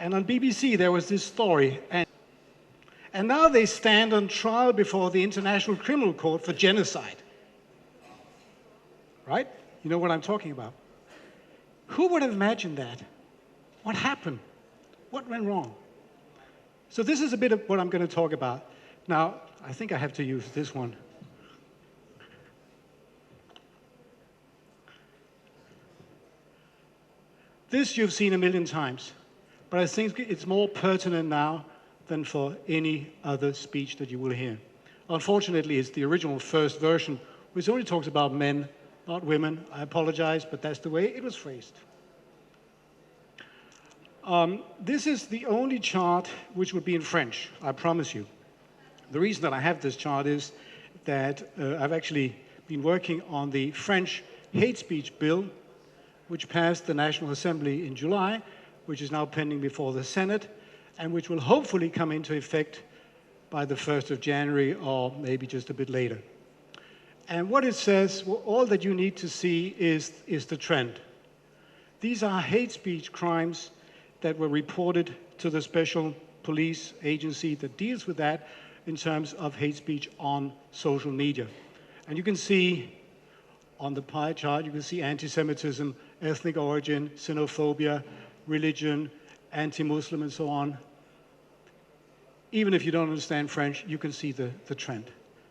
And on BBC, there was this story. And now they stand on trial before the International Criminal Court for genocide. Right? You know what I'm talking about. Who would have imagined that? What happened? What went wrong? So this is a bit of what I'm going to talk about. Now, I think I have to use this one. This you've seen a million times, but I think it's more pertinent now than for any other speech that you will hear. Unfortunately, it's the original first version, which only talks about men, not women. I apologize, but that's the way it was phrased. This is the only chart which would be in French, I promise you. The reason that I have this chart is that I've actually been working on the French hate speech bill, which passed the National Assembly in July, which is now pending before the Senate, and which will hopefully come into effect by the 1st of January or maybe just a bit later. And what it says, well, all that you need to see is the trend. These are hate speech crimes that were reported to the special police agency that deals with that in terms of hate speech on social media. And you can see on the pie chart, you can see anti-Semitism, ethnic origin, xenophobia, religion, anti-Muslim, and so on. Even if you don't understand French, you can see the trend.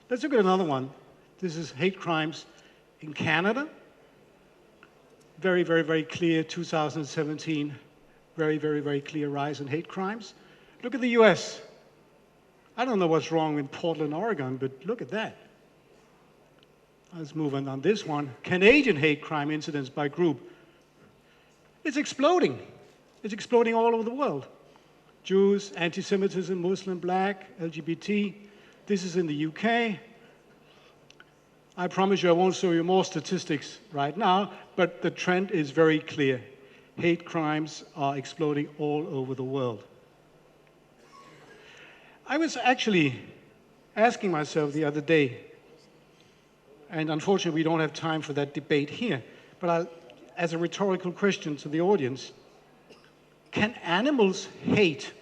Let's look at another one. This is hate crimes in Canada. Very, very, very clear 2017, very, very, very clear rise in hate crimes. Look at the US. I don't know what's wrong in Portland, Oregon, but look at that. Let's move on this one. Canadian hate crime incidents by group. It's exploding. It's exploding all over the world. Jews, anti-Semitism, Muslim, black, LGBT. This is in the UK. I promise you I won't show you more statistics right now, but the trend is very clear. Hate crimes are exploding all over the world. I was actually asking myself the other day, and unfortunately we don't have time for that debate here, but as a rhetorical question to the audience, can animals hate?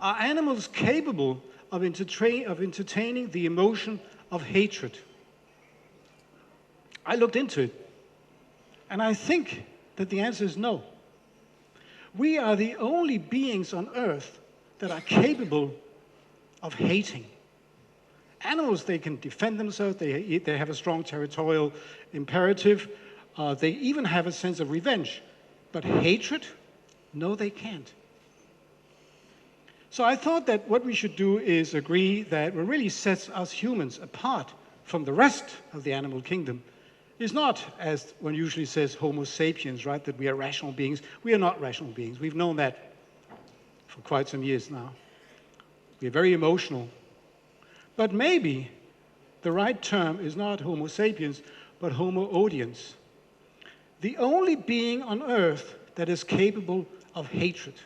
Are animals capable of entertaining the emotion of hatred? I looked into it, and I think that the answer is no. We are the only beings on Earth that are capable of hating. Animals, they can defend themselves, they have a strong territorial imperative, they even have a sense of revenge. But hatred? No, they can't. So I thought that what we should do is agree that what really sets us humans apart from the rest of the animal kingdom is not, as one usually says, Homo sapiens, right, that we are rational beings. We are not rational beings. We've known that for quite some years now. We are very emotional. But maybe the right term is not Homo sapiens, but Homo odiens. The only being on Earth that is capable of hatred.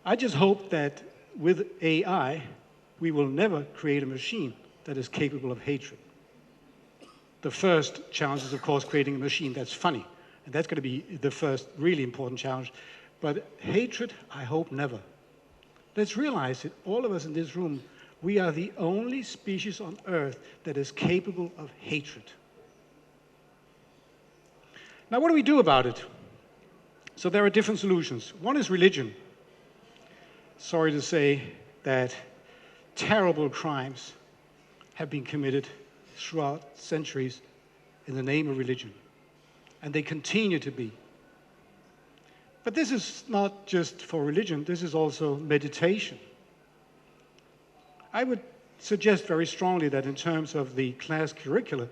I just hope that with AI, we will never create a machine that is capable of hatred. The first challenge is, of course, creating a machine that's funny. And that's going to be the first really important challenge. But hatred, I hope never. Let's realize that all of us in this room, we are the only species on Earth that is capable of hatred. Now, what do we do about it? So there are different solutions. One is religion. Sorry to say that terrible crimes have been committed throughout centuries in the name of religion, and they continue to be. But this is not just for religion, this is also meditation. I would suggest very strongly that in terms of the class curricula,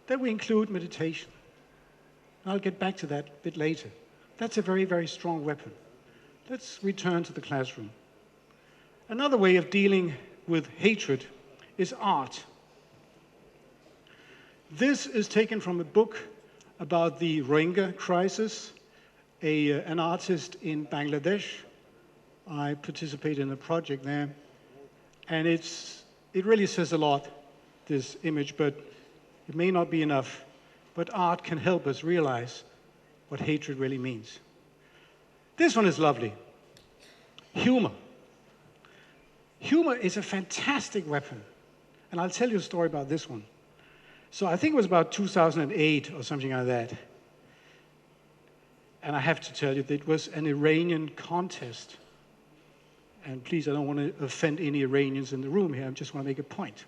that we include meditation. I'll get back to that a bit later. That's a very, very strong weapon. Let's return to the classroom. Another way of dealing with hatred is art. This is taken from a book about the Rohingya crisis. An artist in Bangladesh. I participated in a project there. And it really says a lot, this image, but it may not be enough. But art can help us realize what hatred really means. This one is lovely. Humor. Humor is a fantastic weapon. And I'll tell you a story about this one. So I think it was about 2008 or something like that. And I have to tell you, it was an Iranian contest. And please, I don't want to offend any Iranians in the room here. I just want to make a point.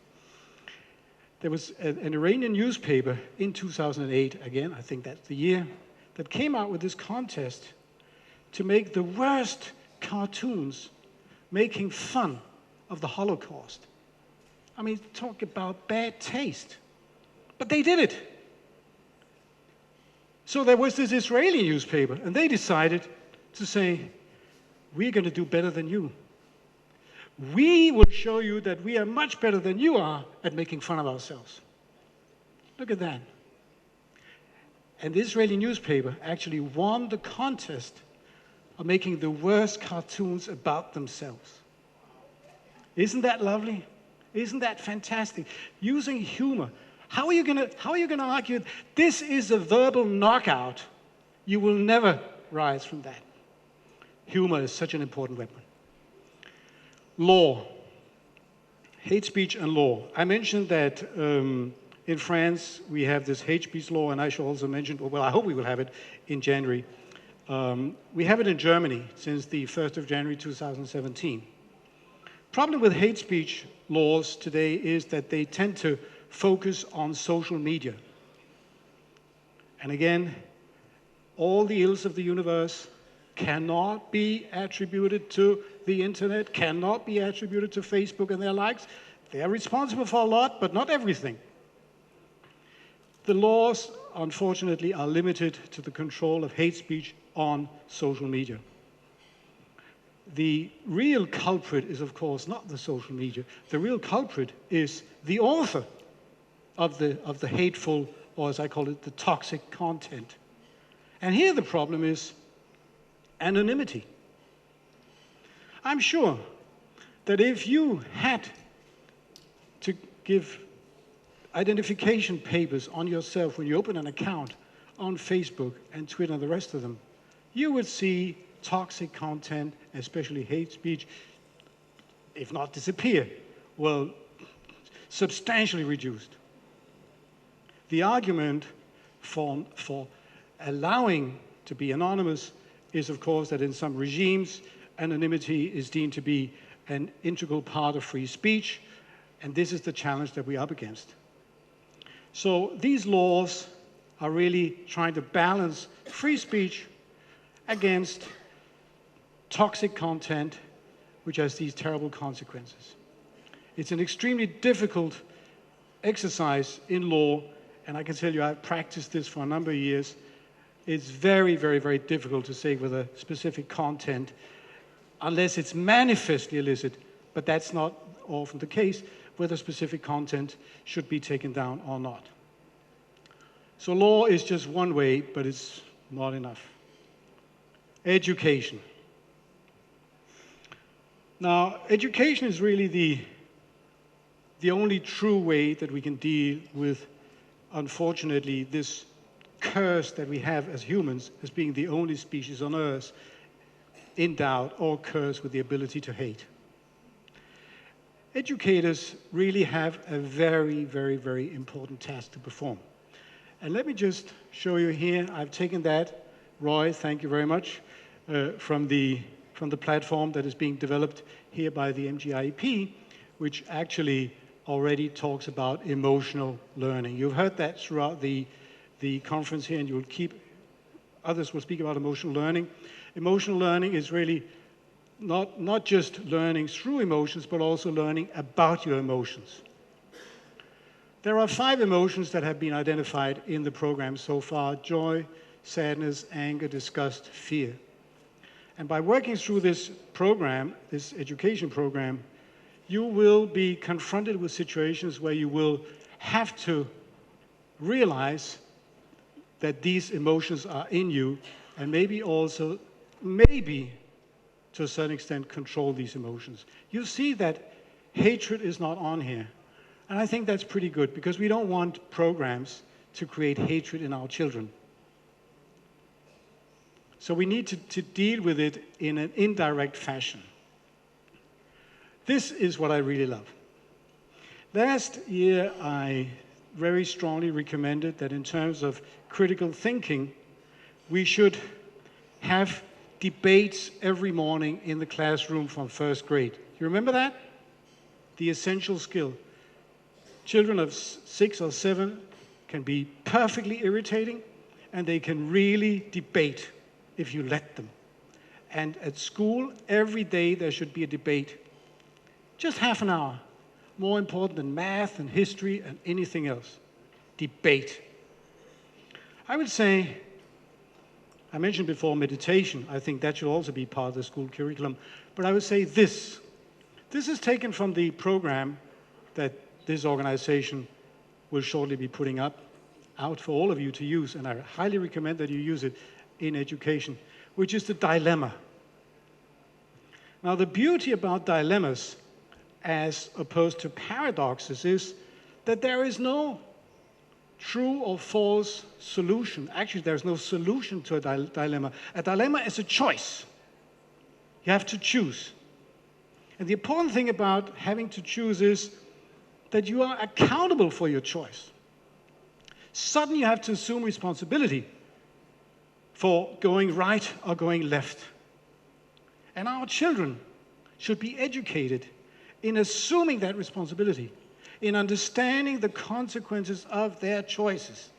There was an Iranian newspaper in 2008, again, I think that's the year, that came out with this contest to make the worst cartoons making fun of the Holocaust. I mean, talk about bad taste. But they did it. So there was this Israeli newspaper, and they decided to say, we're going to do better than you. We will show you that we are much better than you are at making fun of ourselves. Look at that. And the Israeli newspaper actually won the contest of making the worst cartoons about themselves. Isn't that lovely? Isn't that fantastic? Using humor. How are you going to argue? This is a verbal knockout. You will never rise from that. Humor is such an important weapon. Law. Hate speech and law. I mentioned that in France we have this hate speech law, and I should also mention, well, I hope we will have it in January. We have it in Germany since the 1st of January 2017. Problem with hate speech laws today is that they tend to focus on social media. And again, all the ills of the universe cannot be attributed to the internet, cannot be attributed to Facebook and their likes. They are responsible for a lot, but not everything. The laws, unfortunately, are limited to the control of hate speech on social media. The real culprit is, of course, not the social media. The real culprit is the author of the hateful, or as I call it, the toxic content. And here the problem is anonymity. I'm sure that if you had to give identification papers on yourself when you open an account on Facebook and Twitter and the rest of them, you would see toxic content, especially hate speech, if not disappear, well, substantially reduced. The argument for allowing to be anonymous is, of course, that in some regimes, anonymity is deemed to be an integral part of free speech, and this is the challenge that we're up against. So these laws are really trying to balance free speech against toxic content, which has these terrible consequences. It's an extremely difficult exercise in law, and I can tell you I've practiced this for a number of years. It's very, very, very difficult to say with a specific content, unless it's manifestly illicit, but that's not often the case, whether specific content should be taken down or not. So law is just one way, but it's not enough. Education. Now, education is really the only true way that we can deal with, unfortunately, this curse that we have as humans as being the only species on Earth endowed or cursed with the ability to hate. Educators really have a very, very, very important task to perform. And let me just show you here. I've taken that, Roy, thank you very much, from the platform that is being developed here by the MGIEP, which actually already talks about emotional learning. You've heard that throughout the conference here, and others will speak about emotional learning. Emotional learning is really not just learning through emotions, but also learning about your emotions. There are 5 emotions that have been identified in the program so far: joy, sadness, anger, disgust, fear. And by working through this program, this education program, you will be confronted with situations where you will have to realize that these emotions are in you, and maybe also, maybe to a certain extent, control these emotions. You see that hatred is not on here. And I think that's pretty good, because we don't want programs to create hatred in our children. So we need to deal with it in an indirect fashion. This is what I really love. Last year, I very strongly recommended that in terms of critical thinking, we should have debates every morning in the classroom from first grade. You remember that? The essential skill. Children of 6 or 7 can be perfectly irritating, and they can really debate if you let them. And at school, every day there should be a debate. Just half an hour. More important than math and history and anything else. Debate. I would say, I mentioned before meditation. I think that should also be part of the school curriculum. But I would say this. This is taken from the program that this organization will shortly be putting out for all of you to use, and I highly recommend that you use it in education, which is the dilemma. Now, the beauty about dilemmas, as opposed to paradoxes, is that there is no true or false solution. Actually, there's no solution to a dilemma. A dilemma is a choice. You have to choose. And the important thing about having to choose is that you are accountable for your choice. Suddenly you have to assume responsibility for going right or going left. And our children should be educated in assuming that responsibility, in understanding the consequences of their choices.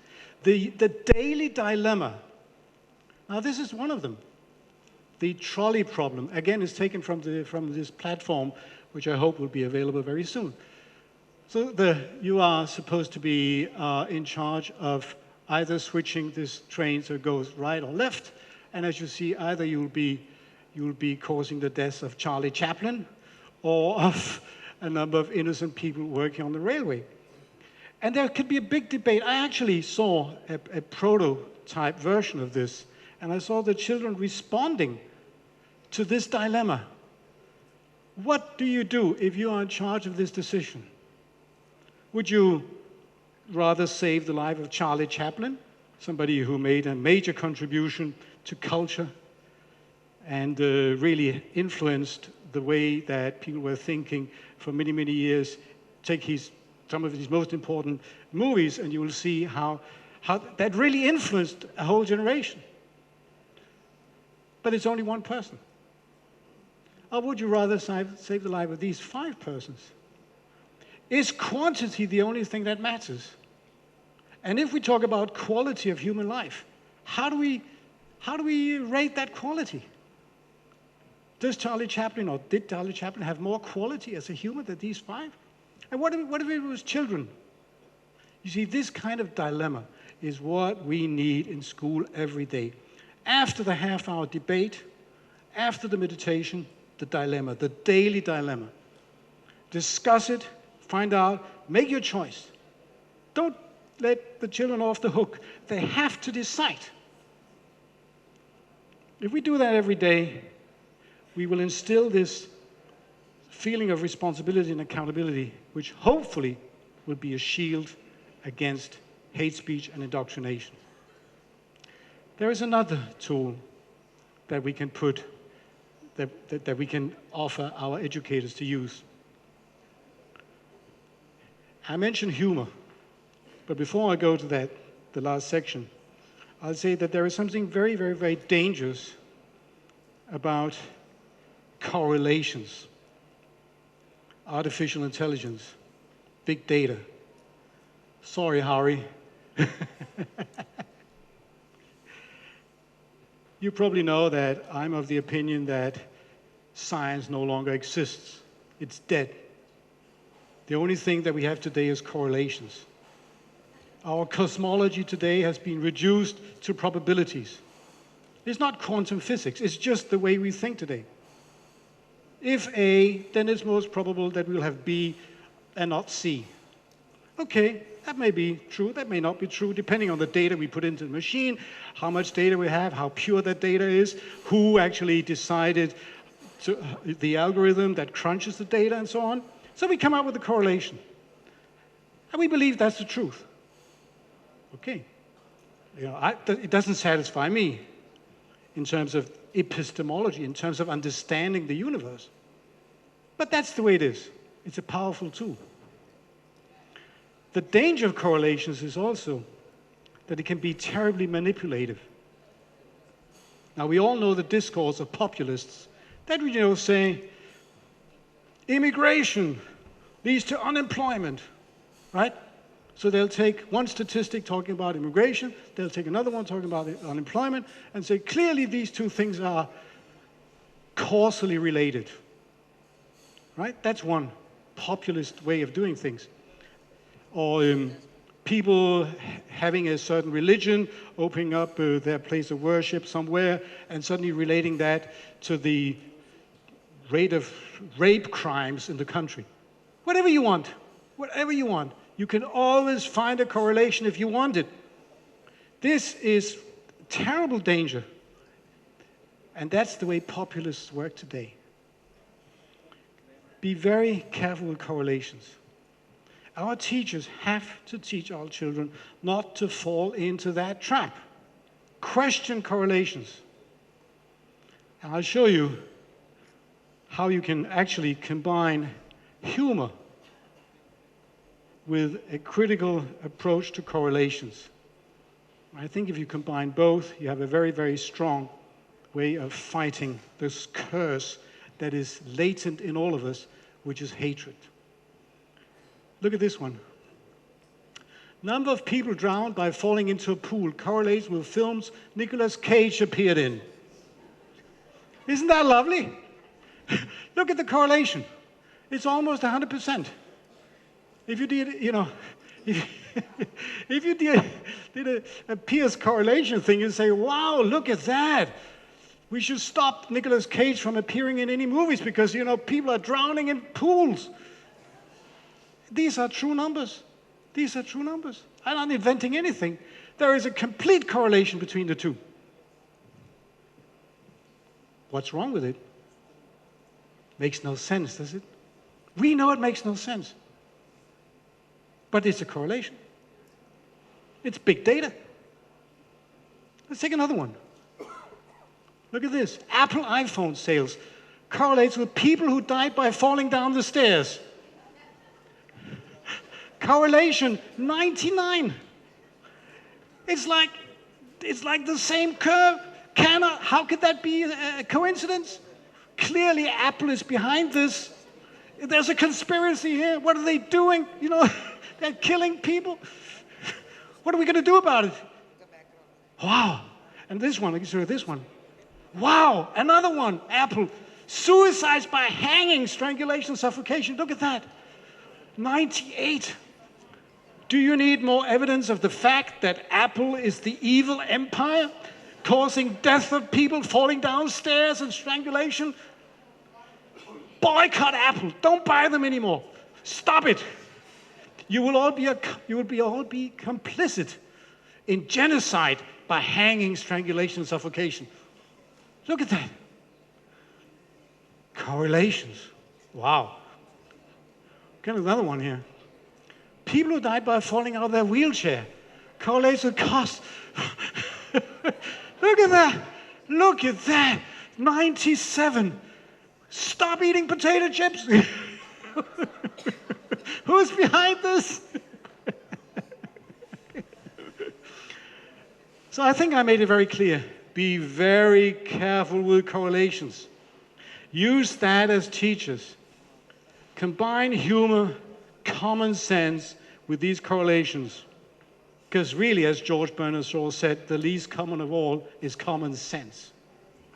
The daily dilemma. Now, this is one of them. The trolley problem, again, is taken from this platform, which I hope will be available very soon. So you are supposed to be in charge of either switching this train so it goes right or left, and as you see, either you'll be causing the deaths of Charlie Chaplin or of a number of innocent people working on the railway. And there could be a big debate. I actually saw a prototype version of this, and I saw the children responding to this dilemma. What do you do if you are in charge of this decision? Would you rather save the life of Charlie Chaplin, somebody who made a major contribution to culture and really influenced the way that people were thinking for many, many years? Take some of his most important movies, and you will see how that really influenced a whole generation. But it's only one person. Or would you rather save the life of these 5 persons? Is quantity the only thing that matters? And if we talk about quality of human life, how do we rate that quality? Does Charlie Chaplin, or did Charlie Chaplin have more quality as a human than these 5? And what if it was children? You see, this kind of dilemma is what we need in school every day. After the half-hour debate, after the meditation, the dilemma, the daily dilemma. Discuss it, find out, make your choice. Don't let the children off the hook. They have to decide. If we do that every day, we will instill this feeling of responsibility and accountability, which hopefully will be a shield against hate speech and indoctrination. There is another tool that we can that we can offer our educators to use. I mentioned humor, but before I go to that, the last section, I'll say that there is something very, very, very dangerous about correlations, artificial intelligence, big data. Sorry, Harry. You probably know that I'm of the opinion that science no longer exists. It's dead. The only thing that we have today is correlations. Our cosmology today has been reduced to probabilities. It's not quantum physics, it's just the way we think today. If A, then it's most probable that we'll have B and not C. Okay, that may be true, that may not be true, depending on the data we put into the machine, how much data we have, how pure that data is, who actually decided the algorithm that crunches the data, and so on. So we come up with a correlation. And we believe that's the truth. Okay. It doesn't satisfy me. in terms of epistemology, in terms of understanding the universe. But that's the way it is. It's a powerful tool. The danger of correlations is also that it can be terribly manipulative. Now, we all know the discourse of populists that say immigration leads to unemployment, right? So they'll take one statistic talking about immigration, they'll take another one talking about unemployment, and say clearly these two things are causally related, right? That's one populist way of doing things. Or people having a certain religion, opening up their place of worship somewhere, and suddenly relating that to the rate of rape crimes in the country. Whatever you want, whatever you want. You can always find a correlation if you want it. This is terrible danger. And that's the way populists work today. Be very careful with correlations. Our teachers have to teach our children not to fall into that trap. Question correlations. And I'll show you how you can actually combine humor with a critical approach to correlations. I think if you combine both, you have a very, very strong way of fighting this curse that is latent in all of us, which is hatred. Look at this one. Number of people drowned by falling into a pool correlates with films Nicolas Cage appeared in. Isn't that lovely? Look at the correlation. It's almost 100%. If you did, if you did a Pierce correlation thing and say, wow, look at that. We should stop Nicolas Cage from appearing in any movies because, people are drowning in pools. These are true numbers. These are true numbers. I'm not inventing anything. There is a complete correlation between the two. What's wrong with it? Makes no sense, does it? We know it makes no sense. But it's a correlation. It's big data. Let's take another one. Look at this. Apple iPhone sales correlates with people who died by falling down the stairs. Correlation 99. It's like the same curve. How could that be a coincidence? Clearly Apple is behind this. There's a conspiracy here. What are they doing? They're killing people. What are we going to do about it? Wow. And this one, I can show you this one. Wow, another one, Apple. Suicides by hanging, strangulation, suffocation. Look at that. 98. Do you need more evidence of the fact that Apple is the evil empire, causing death of people, falling downstairs and strangulation? Boycott Apple. Don't buy them anymore. Stop it. You will all be complicit in genocide by hanging, strangulation, suffocation. Look at that. Correlations. Wow. Got another one here. People who died by falling out of their wheelchair correlates with cost. Look at that. Look at that. 97. Stop eating potato chips. Who's behind this? So I think I made it very clear. Be very careful with correlations. Use that as teachers. Combine humor, common sense with these correlations. Because really, as George Bernard Shaw said, the least common of all is common sense.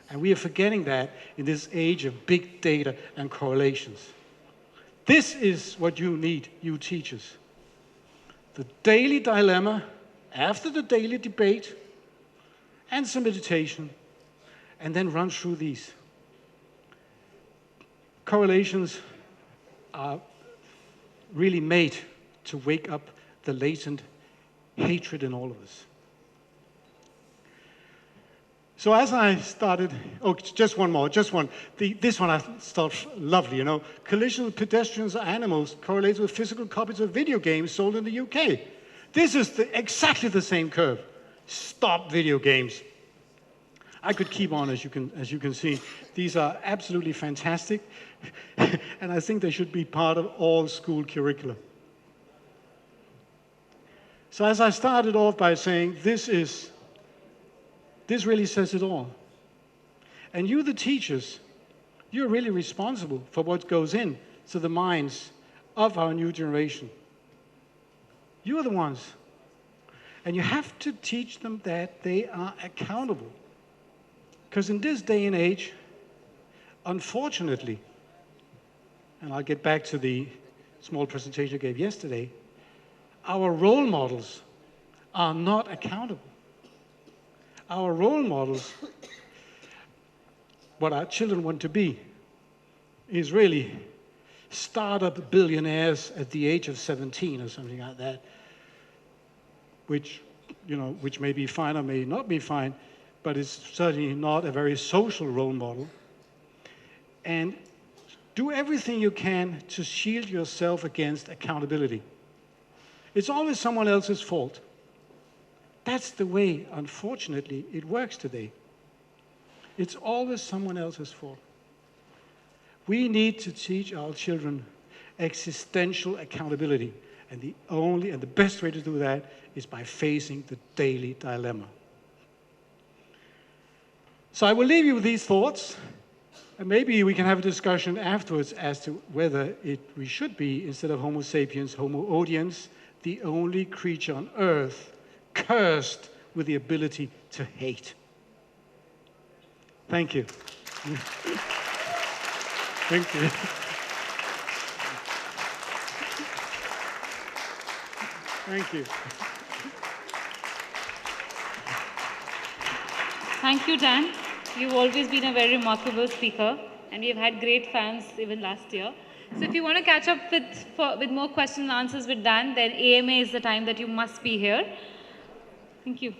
And we are forgetting that in this age of big data and correlations. This is what you need, you teachers. The daily dilemma after the daily debate and some meditation, and then run through these. Correlations are really made to wake up the latent hatred in all of us. So as I started, just one more, just one. This one I thought lovely, Collision with pedestrians or animals correlates with physical copies of video games sold in the UK. This is exactly the same curve. Stop video games. I could keep on, as you can see. These are absolutely fantastic, and I think they should be part of all school curricula. So as I started off by saying, this really says it all. And you, the teachers, you're really responsible for what goes in to the minds of our new generation. You're the ones. And you have to teach them that they are accountable. Because in this day and age, unfortunately, and I'll get back to the small presentation I gave yesterday, our role models are not accountable. Our role models, what our children want to be, is really startup billionaires at the age of 17 or something like that, which may be fine or may not be fine, but it's certainly not a very social role model. And do everything you can to shield yourself against accountability. It's always someone else's fault. That's the way, unfortunately, it works today. It's always someone else's fault. We need to teach our children existential accountability. And the best way to do that is by facing the daily dilemma. So I will leave you with these thoughts, and maybe we can have a discussion afterwards as to whether we should be, instead of Homo sapiens, Homo odiens, the only creature on earth cursed with the ability to hate. Thank you. Thank you. Thank you. Thank you, Dan. You've always been a very remarkable speaker, and we've had great fans even last year. So if you want to catch up with more questions and answers with Dan, then AMA is the time that you must be here. Thank you.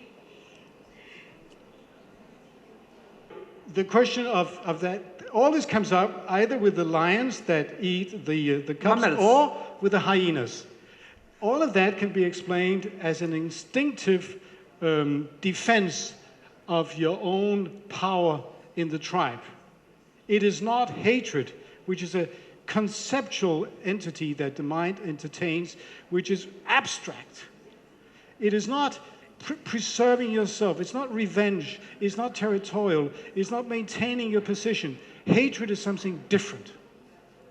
The question of that, all this comes up either with the lions that eat the cubs or with the hyenas. All of that can be explained as an instinctive defense of your own power in the tribe. It is not hatred, which is a conceptual entity that the mind entertains, which is abstract. It is not preserving yourself. It's not revenge. It's not territorial. It's not maintaining your position. Hatred is something different.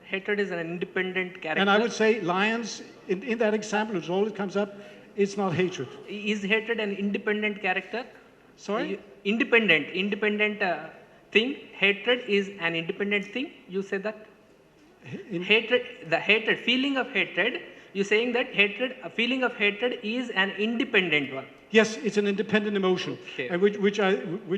Hatred is an independent character. And I would say lions, in that example, which always comes up, it's not hatred. Is hatred an independent character? Sorry? Independent thing. Hatred is an independent thing. You say that? Feeling of hatred, you're saying that a feeling of hatred is an independent one. Yes, it's an independent emotion, okay. And which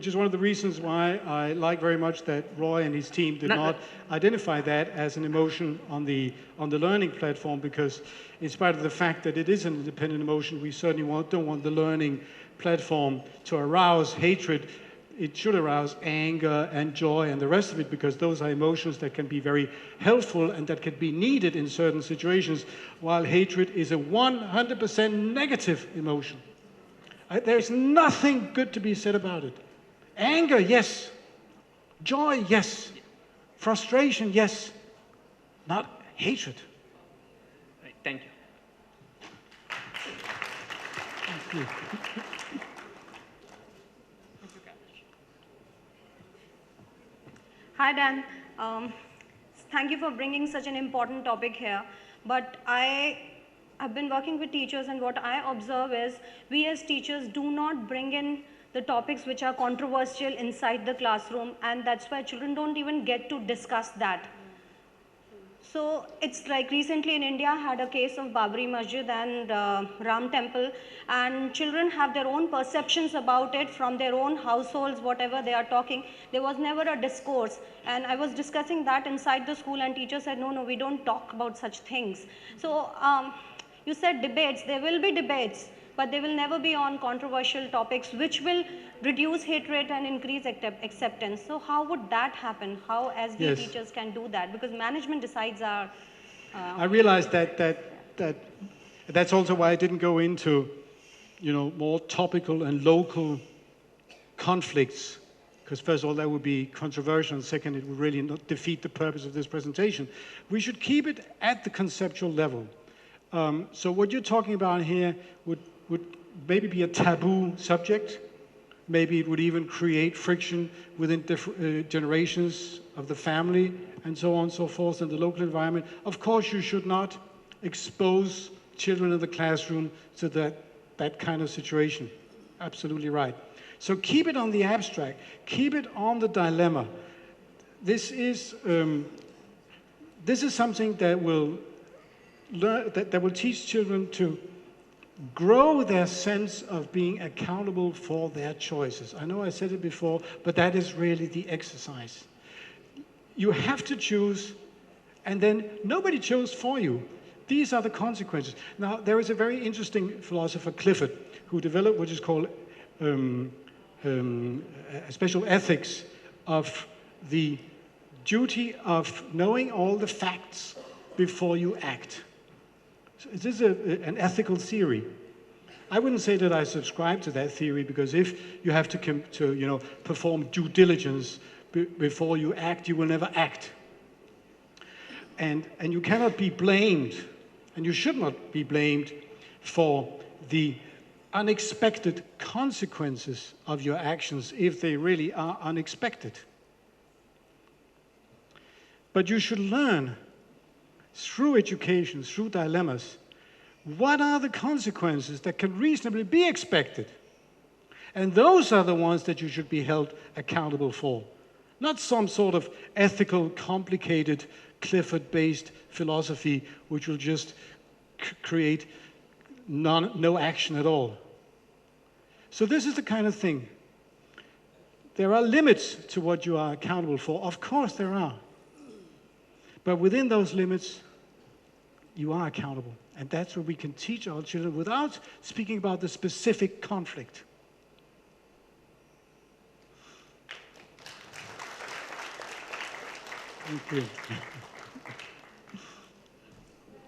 is one of the reasons why I like very much that Roy and his team did not identify that as an emotion on the learning platform, because in spite of the fact that it is an independent emotion, we certainly don't want the learning platform to arouse hatred. It should arouse anger and joy and the rest of it, because those are emotions that can be very helpful and that can be needed in certain situations, while hatred is a 100% negative emotion. There's nothing good to be said about it. Anger, yes. Joy, yes. Frustration, yes. Not hatred. Right, thank you. Thank you. Hi, Dan. Thank you for bringing such an important topic here. But I've been working with teachers, and what I observe is we as teachers do not bring in the topics which are controversial inside the classroom, and that's why children don't even get to discuss that. So it's like recently in India had a case of Babri Masjid and Ram Temple, and children have their own perceptions about it from their own households, whatever they are talking. There was never a discourse, and I was discussing that inside the school, and teachers said, no, we don't talk about such things. So you said debates, there will be debates, but they will never be on controversial topics which will reduce hatred and increase acceptance. So how would that happen? How as we teachers can do that? Because management decides our... I realized that's also why I didn't go into more topical and local conflicts, because first of all, that would be controversial, and second, it would really not defeat the purpose of this presentation. We should keep it at the conceptual level. So what you're talking about here would maybe be a taboo subject. Maybe it would even create friction within different generations of the family, and so on and so forth, in the local environment. Of course, you should not expose children in the classroom to that kind of situation. Absolutely right. So keep it on the abstract. Keep it on the dilemma. This is something that will that will teach children to grow their sense of being accountable for their choices. I know I said it before, but that is really the exercise. You have to choose, and then nobody chose for you. These are the consequences. Now, there is a very interesting philosopher, Clifford, who developed what is called a special ethics of the duty of knowing all the facts before you act. So this is an ethical theory. I wouldn't say that I subscribe to that theory, because if you have to perform due diligence before you act, you will never act. And you cannot be blamed, and you should not be blamed for the unexpected consequences of your actions if they really are unexpected. But you should learn through education, through dilemmas, what are the consequences that can reasonably be expected? And those are the ones that you should be held accountable for. Not some sort of ethical, complicated, Clifford-based philosophy which will just create no action at all. So this is the kind of thing. There are limits to what you are accountable for. Of course there are. But within those limits, you are accountable. And that's what we can teach our children without speaking about the specific conflict. Thank you.